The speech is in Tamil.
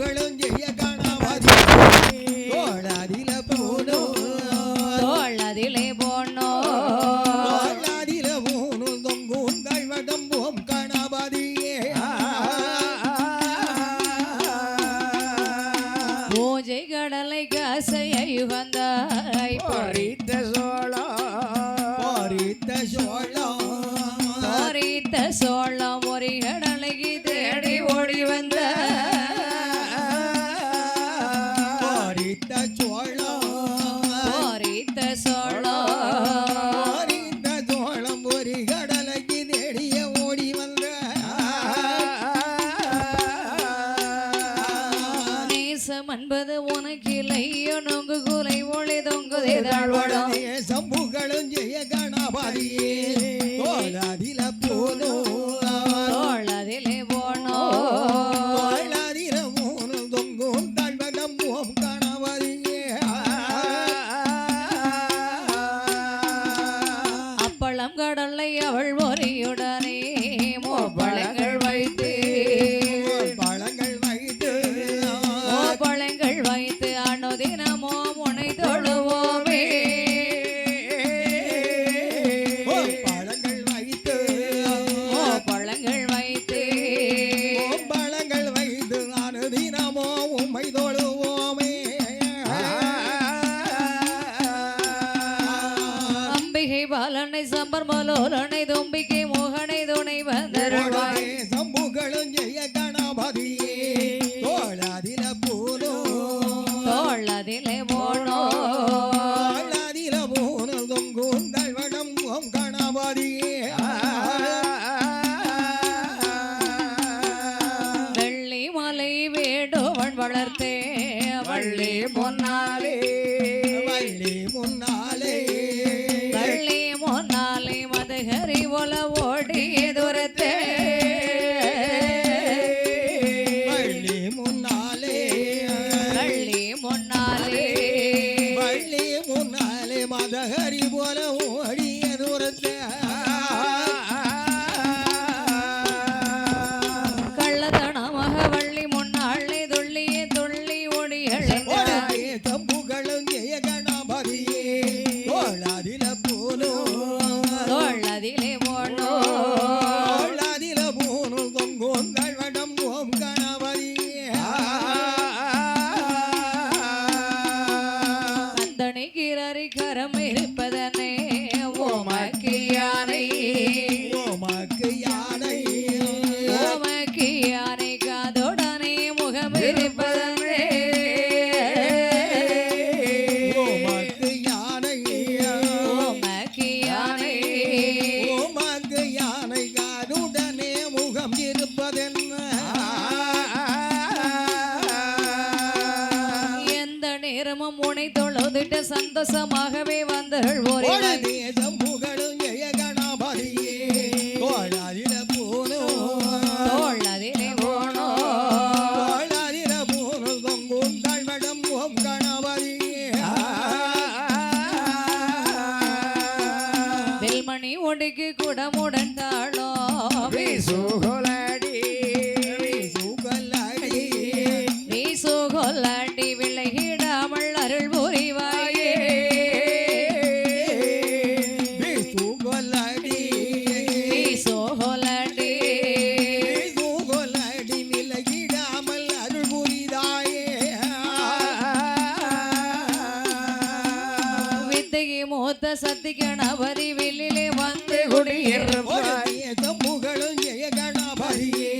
புகழும் ஜெய கணபதி தோளதில போனோ தோளதிலே போனோ தோளதில போனோ தொங்கும் கைவடம் ஓம் கணபதியே பூஜை கடலை காசையை யுகந்தாய் பறித்த சோளம் பறித்த சோளம் பறித்த சோளம் ஒரு கடலைக்கு தேடி ஓடி வந்த பறித்த சோளம் பறித்த சோளம் பறித்த சோளம் ஒரு கடலைக்கு தேடிய ஓடி வந்த நேசம் என்பது உனக்கு இல்லையோ நொங்கு குலை ஒளி தொங்குதே தாழ்வடம் சம்புகளும் ஜெய கணபதியே தோளதில போனோ தோளதிலே போனோ தோளதில போனோ தொங்கும் தாழ்வடம் ஓம் கணபதியே அப்பளம் கடலை அவள் ஒரியுடனே மோப்பழங்கள் வைத்து பழங்கள் வைத்து மோப்பழங்கள் வைத்து அனுதினமோ முனை தொழுவோமே பழங்கள் வைத்து மோப்பழங்கள் வைத்து பழங்கள் வைத்து அனுதினமோ உம்மை தொழுவோமே அம்பிகை பாலனை சம்பர்மலோலனை தும்பிக்கை மோகனை துணை வந்தருள்வாய் சம்புகளும் ஜெய கணபதியே தோளதில போனோ தோளதிலே போனோ தோளதில போனோ தொங்கும் தழ்வடம் ஓம் கணபதியே வெள்ளி மலை வேடுவன் வளர்த்தே வள்ளி முன்னாலே வள்ளி முன்னாலே வள்ளி முன்னாலே மதுகரி ஒல ஓடிய தூரத்தே வள்ளி முன்னாலே வள்ளி முன்னாலே வள்ளி முன்னாலே மதஹரி போல ஓடிய தூரத்தை கள்ளத்தனமாக வள்ளி முன்னாலே துள்ளியே துள்ளி ஓடியழ தம்புகளும் ஜெய கணபதியே தோளதில போனோ தோளதிலே போனோ தோளதில போனோ தொங்கும் தழ்வடம் ஓம் கணபதியே அந்தனை கிரறி கரம் இருப்பதனே ஓமக்கு யானை ஓமக்கு யானை ஓமக்கு யானை காதோடனே முகம் இருப்பதனே ஓமக்கு யானை ஓமக்கு யானை ஓமக்கு யானை காதுடனே முகம் இருப்பதென்ன எந்த நேரமும் உனை தொழுதிட்ட சந்தோஷமாகவே வந்தர்கள் ஒரே சம்புகளும் ஜெய கணபதியே தோளதில போனோ தோளதிலே போனோ தோளதில போனோ தொங்கும் தாழ்வடம் ஓம் கணபதியே வெல்மணி ஒடுக்கு குடமுடன் தாளோ சுகலடி சுகலடி வீசு கொல்லாண்டி விலகிடாமல் அருள் புரிவாயே சுகலடி வீசு கொல்லாண்டி சுகலடி விலகிடாமல் அருள் புரிதாயே வித்தகி மூத்த சத்தி கணபதி வெளியிலே வந்து குடியிருப்பாய் சம்புகளும் ஜெய கணபதியே